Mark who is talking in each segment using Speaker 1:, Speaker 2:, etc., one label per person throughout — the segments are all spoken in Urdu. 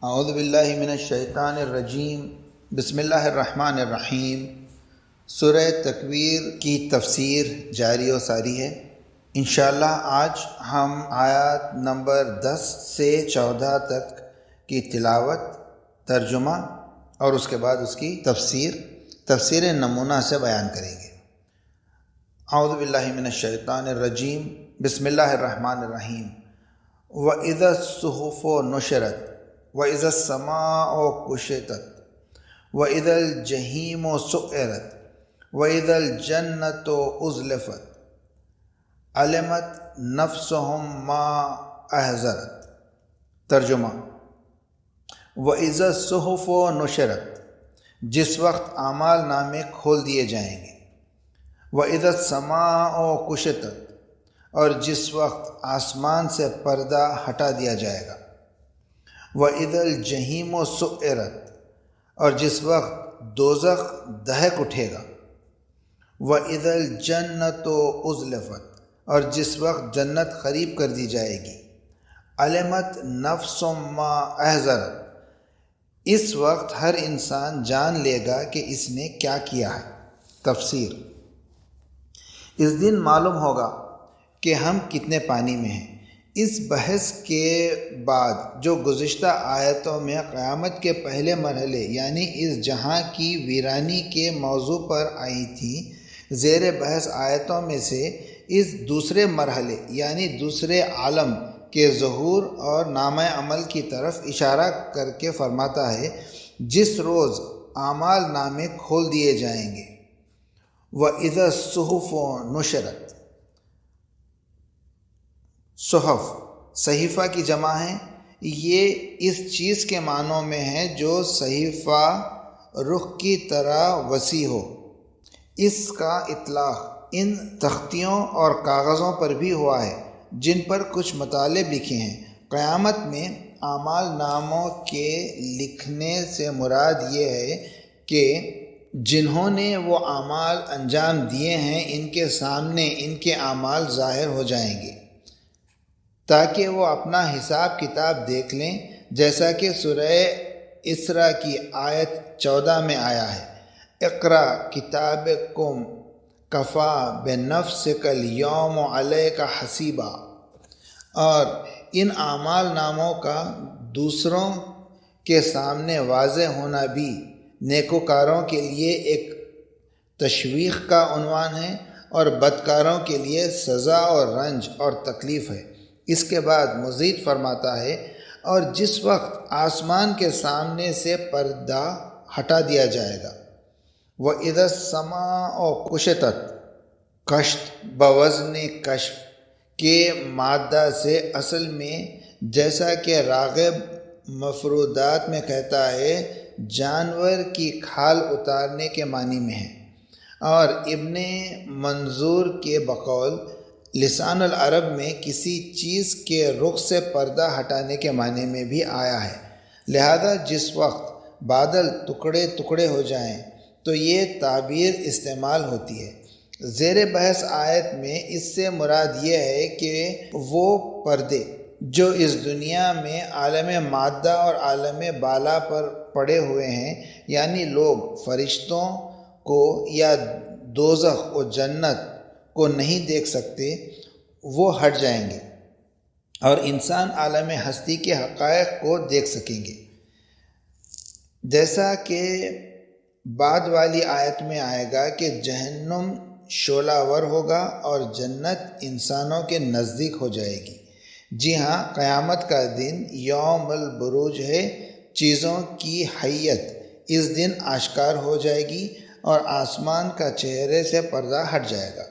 Speaker 1: اعوذ باللہ من الشیطان الرجیم، بسم اللہ الرحمن الرحیم۔ سورہ تکویر کی تفسیر جاری و ساری ہے۔ انشاءاللہ آج ہم آیات نمبر 10 سے 14 تک کی تلاوت، ترجمہ اور اس کے بعد اس کی تفسیر نمونہ سے بیان کریں گے۔ اعوذ باللہ من الشیطان الرجیم، بسم اللہ الرحمن الرحیم۔ وَإِذَا الصُّحُفُ نُشِرَتْ وَإِذَا السَّمَاءُ كُشِطَتْ وَإِذَا الْجَحِيمُ سُعِّرَتْ وَإِذَا الْجَنَّةُ أُزْلِفَتْ عَلِمَتْ نَفْسُهُمْ مَا أَحْضَرَتْ۔ ترجمہ: وَإِذَا الصُّحُفُ نُشِرَتْ، جس وقت اعمال نامے کھول دیے جائیں گے۔ وَإِذَا السَّمَاءُ كُشِطَتْ، اور جس وقت آسمان سے پردہ ہٹا دیا جائے گا۔ وَإِذَا الْجَحِيمُ سُعِّرَتْ، اور جس وقت دوزخ دہک اٹھے گا۔ وَإِذَا الْجَنَّةُ أُزْلِفَتْ، اور جس وقت جنت قریب کر دی جائے گی۔ عَلِمَتْ نَفْسٌ مَّا أَحْضَرَتْ، اس وقت ہر انسان جان لے گا کہ اس نے کیا کیا ہے۔ تفسیر: اس دن معلوم ہوگا کہ ہم کتنے پانی میں ہیں۔ اس بحث کے بعد جو گزشتہ آیتوں میں قیامت کے پہلے مرحلے یعنی اس جہاں کی ویرانی کے موضوع پر آئی تھیں، زیر بحث آیتوں میں سے اس دوسرے مرحلے یعنی دوسرے عالم کے ظہور اور نامہ عمل کی طرف اشارہ کر کے فرماتا ہے، جس روز اعمال نامے کھول دیے جائیں گے۔ وَإِذَا الصُّحُفُ نُشِرَتْ، صحف صحیفہ کی جمع ہے۔ یہ اس چیز کے معنوں میں ہے جو صحیفہ رخ کی طرح وسیع ہو۔ اس کا اطلاق ان تختیوں اور کاغذوں پر بھی ہوا ہے جن پر کچھ مطالب لکھے ہیں۔ قیامت میں اعمال ناموں کے لکھنے سے مراد یہ ہے کہ جنہوں نے وہ اعمال انجام دیے ہیں ان کے سامنے ان کے اعمال ظاہر ہو جائیں گے تاکہ وہ اپنا حساب کتاب دیکھ لیں، جیسا کہ سورہ اسراء کی آیت 14 میں آیا ہے: اقرأ کتابکم کفی بنفسک الیوم علیک حسیبا۔ اور ان اعمال ناموں کا دوسروں کے سامنے واضح ہونا بھی نیکوکاروں کے لیے ایک تشویق کا عنوان ہے اور بدکاروں کے لیے سزا اور رنج اور تکلیف ہے۔ اس کے بعد مزید فرماتا ہے، اور جس وقت آسمان کے سامنے سے پردہ ہٹا دیا جائے گا۔ وَإِذَا السَّمَاءُ كُشِطَتْ، کشت بوزن کشف کے مادہ سے اصل میں جیسا کہ راغب مفردات میں کہتا ہے جانور کی کھال اتارنے کے معنی میں ہے، اور ابن منظور کے بقول لسان العرب میں کسی چیز کے رخ سے پردہ ہٹانے کے معنی میں بھی آیا ہے۔ لہذا جس وقت بادل ٹکڑے ٹکڑے ہو جائیں تو یہ تعبیر استعمال ہوتی ہے۔ زیر بحث آیت میں اس سے مراد یہ ہے کہ وہ پردے جو اس دنیا میں عالم مادہ اور عالم بالا پر پڑے ہوئے ہیں، یعنی لوگ فرشتوں کو یا دوزخ و جنت کو نہیں دیکھ سکتے، وہ ہٹ جائیں گے اور انسان عالم ہستی کے حقائق کو دیکھ سکیں گے، جیسا کہ بعد والی آیت میں آئے گا کہ جہنم شعلہ ور ہوگا اور جنت انسانوں کے نزدیک ہو جائے گی۔ جی ہاں، قیامت کا دن یوم البروج ہے۔ چیزوں کی حیت اس دن آشکار ہو جائے گی اور آسمان کا چہرے سے پردہ ہٹ جائے گا۔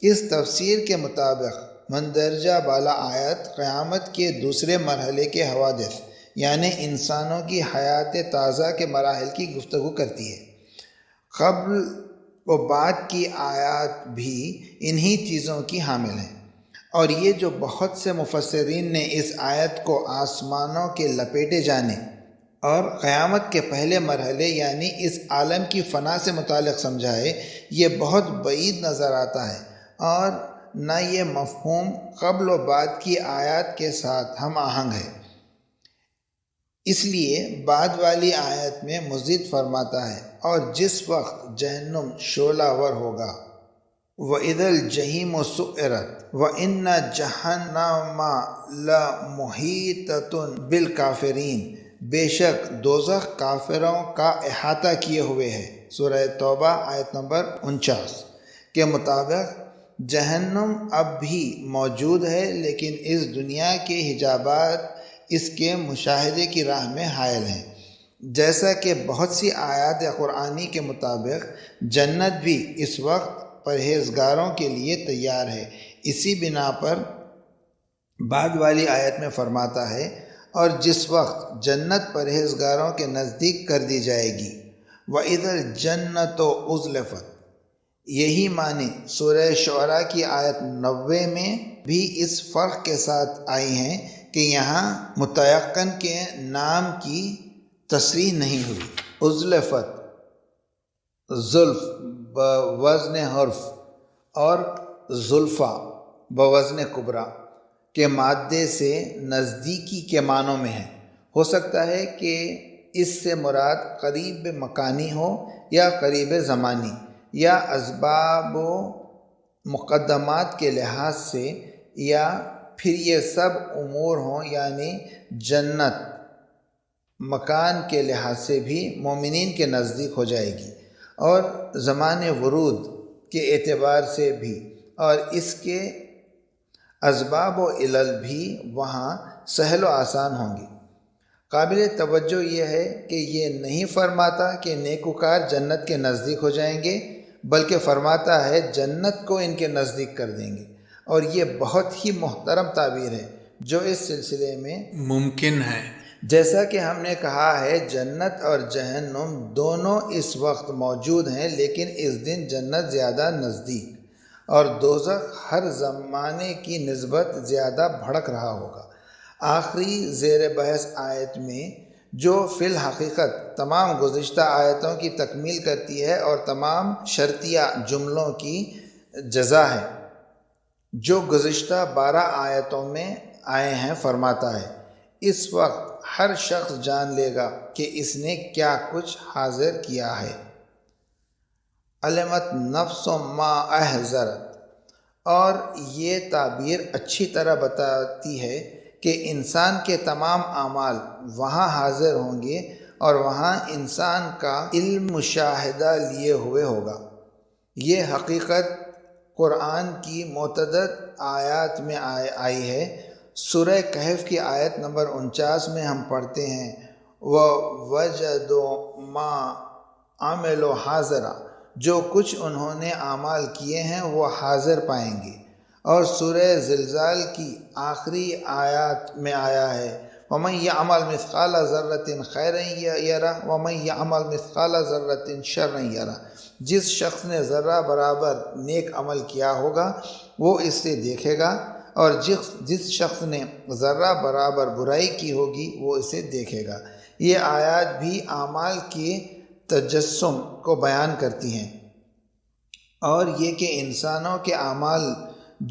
Speaker 1: اس تفسیر کے مطابق مندرجہ بالا آیت قیامت کے دوسرے مرحلے کے حوادث یعنی انسانوں کی حیات تازہ کے مراحل کی گفتگو کرتی ہے۔ قبل و بعد کی آیات بھی انہی چیزوں کی حامل ہیں، اور یہ جو بہت سے مفسرین نے اس آیت کو آسمانوں کے لپیٹے جانے اور قیامت کے پہلے مرحلے یعنی اس عالم کی فنا سے متعلق سمجھا ہے، یہ بہت بعید نظر آتا ہے، اور نہ یہ مفہوم قبل و بعد کی آیات کے ساتھ ہم آہنگ ہے۔ اس لیے بعد والی آیت میں مزید فرماتا ہے اور جس وقت جہنم شعلہ ور ہوگا وَإِذَا الْجَحِيمُ سُعِّرَتْ وَإِنَّ جَهَنَّمَ لَمُحِيطَةٌ بِالْكَافِرِينَ، بے شک دوزخ کافروں کا احاطہ کیے ہوئے ہے۔ سورہ توبہ آیت نمبر 49 کے مطابق جہنم اب بھی موجود ہے، لیکن اس دنیا کے حجابات اس کے مشاہدے کی راہ میں حائل ہیں۔ جیسا کہ بہت سی آیات قرآنی کے مطابق جنت بھی اس وقت پرہیزگاروں کے لیے تیار ہے۔ اسی بنا پر بعد والی آیت میں فرماتا ہے اور جس وقت جنت پرہیزگاروں کے نزدیک کر دی جائے گی وَإِذَا الْجَنَّةُ أُزْلِفَتْ، یہی معنی سورہ شعراء کی آیت 90 میں بھی اس فرق کے ساتھ آئی ہیں کہ یہاں متیقن کے نام کی تصریح نہیں ہوئی۔ ازلفت زلف بوزن حرف اور زلفا بوزن کبرا کے مادے سے نزدیکی کے معنوں میں ہے۔ ہو سکتا ہے کہ اس سے مراد قریب مکانی ہو یا قریب زمانی، یا اسباب و مقدمات کے لحاظ سے، یا پھر یہ سب امور ہوں، یعنی جنت مکان کے لحاظ سے بھی مومنین کے نزدیک ہو جائے گی اور زمان ورود کے اعتبار سے بھی، اور اس کے اسباب و علل بھی وہاں سہل و آسان ہوں گی۔ قابل توجہ یہ ہے کہ یہ نہیں فرماتا کہ نیکوکار جنت کے نزدیک ہو جائیں گے، بلکہ فرماتا ہے جنت کو ان کے نزدیک کر دیں گے، اور یہ بہت ہی محترم تعبیر ہے جو اس سلسلے میں
Speaker 2: ممکن ہے۔
Speaker 1: جیسا کہ ہم نے کہا ہے جنت اور جہنم دونوں اس وقت موجود ہیں، لیکن اس دن جنت زیادہ نزدیک اور دوزخ ہر زمانے کی نسبت زیادہ بھڑک رہا ہوگا۔ آخری زیر بحث آیت میں جو فی الحقیقت تمام گزشتہ آیتوں کی تکمیل کرتی ہے اور تمام شرطیہ جملوں کی جزا ہے جو گزشتہ 12 آیتوں میں آئے ہیں، فرماتا ہے اس وقت ہر شخص جان لے گا کہ اس نے کیا کچھ حاضر کیا ہے۔ علمت نفس ما احضرت، اور یہ تعبیر اچھی طرح بتاتی ہے کہ انسان کے تمام اعمال وہاں حاضر ہوں گے اور وہاں انسان کا علم مشاہدہ لیے ہوئے ہوگا۔ یہ حقیقت قرآن کی متعدد آیات میں آئی ہے۔ سورہ کہف کی آیت نمبر 49 میں ہم پڑھتے ہیں وَوَجَدُوا مَا عَمِلُوا حَاضِرًا، جو کچھ انہوں نے اعمال کیے ہیں وہ حاضر پائیں گے۔ اور سورہ زلزال کی آخری آیات میں آیا ہے وَمَن يَعْمَلْ مِثْقَالَ ذَرَّةٍ خَيْرًا يَرَهُ وَمَن يَعْمَلْ مِثْقَالَ ذَرَّةٍ شَرًّا يَرَهُ، جس شخص نے ذرہ برابر نیک عمل کیا ہوگا وہ اس سے دیکھے گا، اور جس شخص نے ذرہ برابر برائی کی ہوگی وہ اسے دیکھے گا۔ یہ آیات بھی اعمال کے تجسم کو بیان کرتی ہیں، اور یہ کہ انسانوں کے اعمال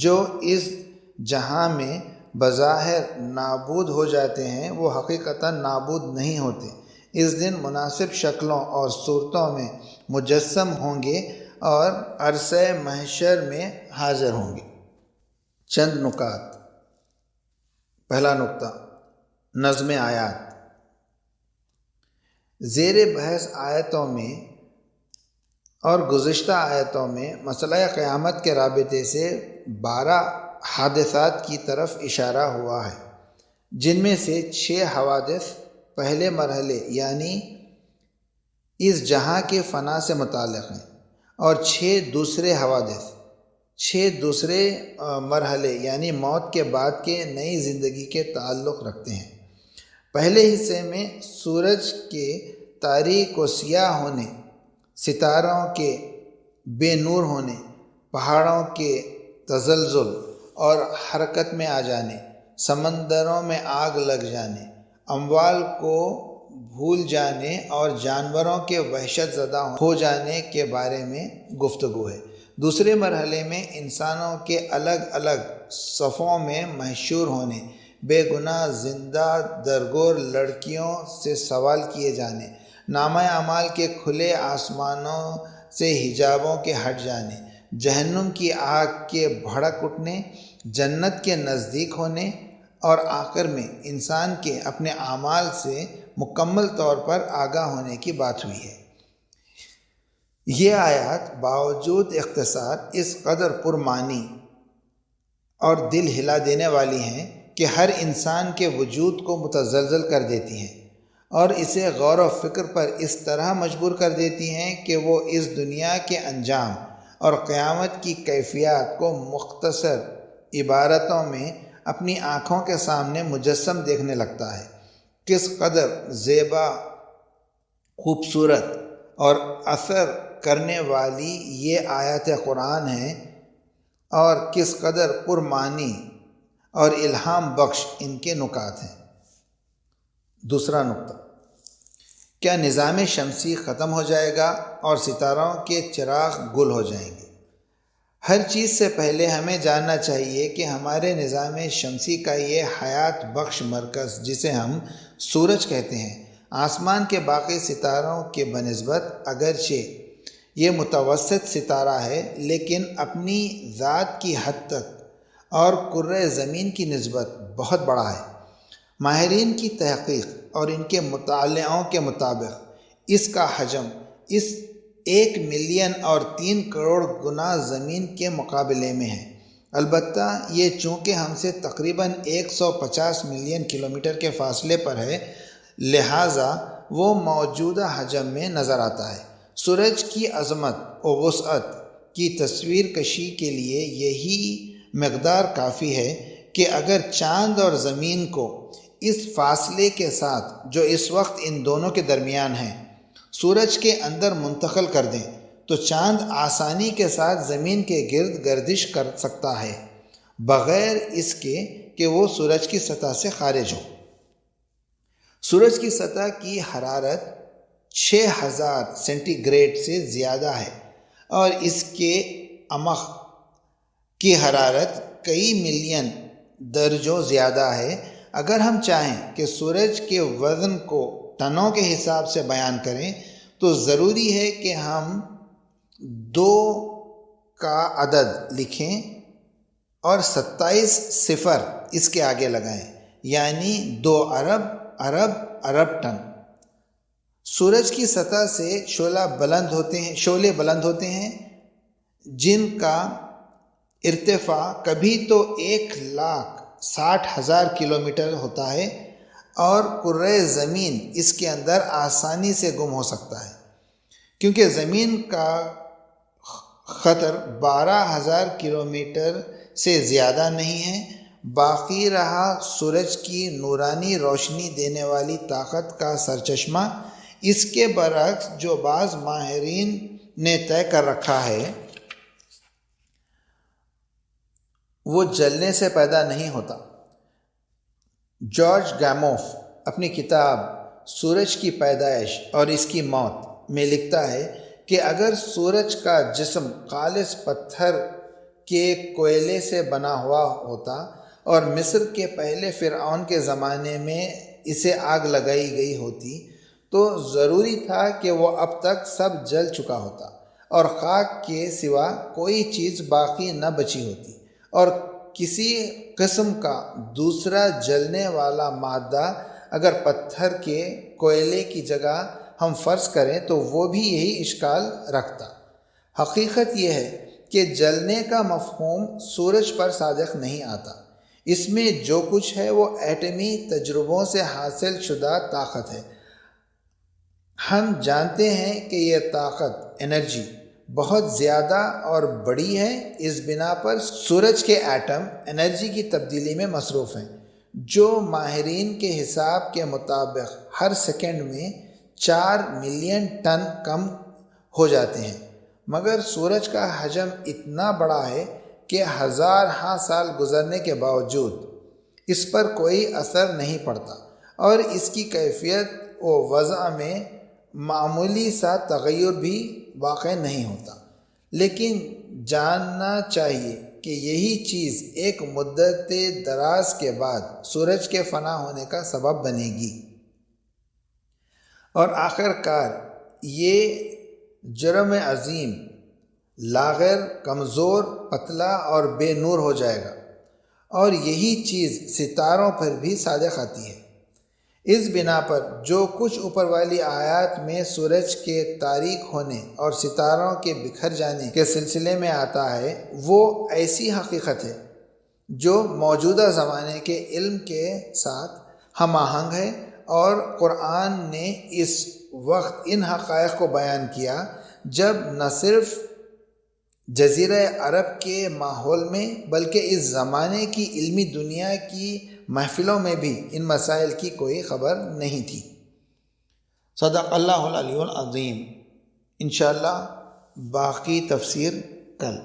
Speaker 1: جو اس جہاں میں بظاہر نابود ہو جاتے ہیں وہ حقیقتاً نابود نہیں ہوتے، اس دن مناسب شکلوں اور صورتوں میں مجسم ہوں گے اور عرصہ محشر میں حاضر ہوں گے۔ چند نکات۔ پہلا نکتہ، نظم آیات۔ زیر بحث آیتوں میں اور گزشتہ آیتوں میں مسئلہ قیامت کے رابطے سے 12 حادثات کی طرف اشارہ ہوا ہے، جن میں سے 6 حوادث پہلے مرحلے یعنی اس جہاں کے فنا سے متعلق ہیں، اور 6 دوسرے حوادث 6 دوسرے مرحلے یعنی موت کے بعد کے نئی زندگی کے تعلق رکھتے ہیں۔ پہلے حصے میں سورج کے تاریک و سیاہ ہونے، ستاروں کے بے نور ہونے، پہاڑوں کے تزلزل اور حرکت میں آ جانے، سمندروں میں آگ لگ جانے، اموال کو بھول جانے اور جانوروں کے وحشت زدہ ہو جانے کے بارے میں گفتگو ہے۔ دوسرے مرحلے میں انسانوں کے الگ الگ صفوں میں محشور ہونے، بے گناہ زندہ درگور لڑکیوں سے سوال کیے جانے، نامہ اعمال کے کھلے آسمانوں سے حجابوں کے ہٹ جانے، جہنم کی آگ کے بھڑک اٹھنے، جنت کے نزدیک ہونے، اور آخر میں انسان کے اپنے اعمال سے مکمل طور پر آگاہ ہونے کی بات ہوئی ہے۔ یہ آیات باوجود اختصار اس قدر پرمعنی اور دل ہلا دینے والی ہیں کہ ہر انسان کے وجود کو متزلزل کر دیتی ہیں اور اسے غور و فکر پر اس طرح مجبور کر دیتی ہیں کہ وہ اس دنیا کے انجام اور قیامت کی کیفیات کو مختصر عبارتوں میں اپنی آنکھوں کے سامنے مجسم دیکھنے لگتا ہے۔ کس قدر زیبا، خوبصورت اور اثر کرنے والی یہ آیات قرآن ہیں اور کس قدر پرمعنی اور الہام بخش ان کے نکات ہیں۔ دوسرا نقطہ، کیا نظام شمسی ختم ہو جائے گا اور ستاروں کے چراغ گل ہو جائیں گے؟ ہر چیز سے پہلے ہمیں جاننا چاہیے کہ ہمارے نظام شمسی کا یہ حیات بخش مرکز، جسے ہم سورج کہتے ہیں، آسمان کے باقی ستاروں کے بنسبت اگرچہ یہ متوسط ستارہ ہے، لیکن اپنی ذات کی حد تک اور کرۂ زمین کی نسبت بہت بڑا ہے۔ ماہرین کی تحقیق اور ان کے مطالعوں کے مطابق اس کا حجم اس 1 ملین اور 3 کروڑ گنا زمین کے مقابلے میں ہے۔ البتہ یہ چونکہ ہم سے تقریباً 150 ملین کلومیٹر کے فاصلے پر ہے، لہٰذا وہ موجودہ حجم میں نظر آتا ہے۔ سورج کی عظمت و وسعت کی تصویر کشی کے لیے یہی مقدار کافی ہے کہ اگر چاند اور زمین کو اس فاصلے کے ساتھ جو اس وقت ان دونوں کے درمیان ہے سورج کے اندر منتقل کر دیں تو چاند آسانی کے ساتھ زمین کے گرد گردش کر سکتا ہے، بغیر اس کے کہ وہ سورج کی سطح سے خارج ہو۔ سورج کی سطح کی حرارت 6000 سینٹی گریڈ سے زیادہ ہے اور اس کے عمق کی حرارت کئی ملین درجوں زیادہ ہے۔ اگر ہم چاہیں کہ سورج کے وزن کو ٹنوں کے حساب سے بیان کریں تو ضروری ہے کہ ہم 2 کا عدد لکھیں اور 27 صفر اس کے آگے لگائیں، یعنی 2 ارب ٹن۔ سورج کی سطح سے شعلے بلند ہوتے ہیں جن کا ارتفاع کبھی تو 1,60,000 کلومیٹر ہوتا ہے اور کرۂ زمین اس کے اندر آسانی سے گم ہو سکتا ہے، کیونکہ زمین کا قطر 12,000 کلومیٹر سے زیادہ نہیں ہے۔ باقی رہا سورج کی نورانی روشنی دینے والی طاقت کا سرچشمہ، اس کے برعکس جو بعض ماہرین نے طے کر رکھا ہے وہ جلنے سے پیدا نہیں ہوتا۔ جارج گیموف اپنی کتاب سورج کی پیدائش اور اس کی موت میں لکھتا ہے کہ اگر سورج کا جسم خالص پتھر کے کوئلے سے بنا ہوا ہوتا اور مصر کے پہلے فرعون کے زمانے میں اسے آگ لگائی گئی ہوتی تو ضروری تھا کہ وہ اب تک سب جل چکا ہوتا اور خاک کے سوا کوئی چیز باقی نہ بچی ہوتی، اور کسی قسم کا دوسرا جلنے والا مادہ اگر پتھر کے کوئلے کی جگہ ہم فرض کریں تو وہ بھی یہی اشکال رکھتا۔ حقیقت یہ ہے کہ جلنے کا مفہوم سورج پر صادق نہیں آتا۔ اس میں جو کچھ ہے وہ ایٹمی تجربوں سے حاصل شدہ طاقت ہے۔ ہم جانتے ہیں کہ یہ طاقت، انرجی، بہت زیادہ اور بڑی ہے۔ اس بنا پر سورج کے ایٹم انرجی کی تبدیلی میں مصروف ہیں، جو ماہرین کے حساب کے مطابق ہر سیکنڈ میں 4 ملین ٹن کم ہو جاتے ہیں۔ مگر سورج کا حجم اتنا بڑا ہے کہ ہزارہا سال گزرنے کے باوجود اس پر کوئی اثر نہیں پڑتا اور اس کی کیفیت و وضع میں معمولی سا تغیر بھی واقع نہیں ہوتا۔ لیکن جاننا چاہیے کہ یہی چیز ایک مدت دراز کے بعد سورج کے فنا ہونے کا سبب بنے گی، اور آخر کار یہ جرم عظیم لاغر، کمزور، پتلا اور بے نور ہو جائے گا، اور یہی چیز ستاروں پر بھی صادق آتی ہے۔ اس بنا پر جو کچھ اوپر والی آیات میں سورج کے تاریک ہونے اور ستاروں کے بکھر جانے کے سلسلے میں آتا ہے، وہ ایسی حقیقت ہے جو موجودہ زمانے کے علم کے ساتھ ہم آہنگ ہے، اور قرآن نے اس وقت ان حقائق کو بیان کیا جب نہ صرف جزیرہ عرب کے ماحول میں بلکہ اس زمانے کی علمی دنیا کی محفلوں میں بھی ان مسائل کی کوئی خبر نہیں تھی۔ صدق اللہ العلی العظیم۔ انشاءاللہ باقی تفسیر کل۔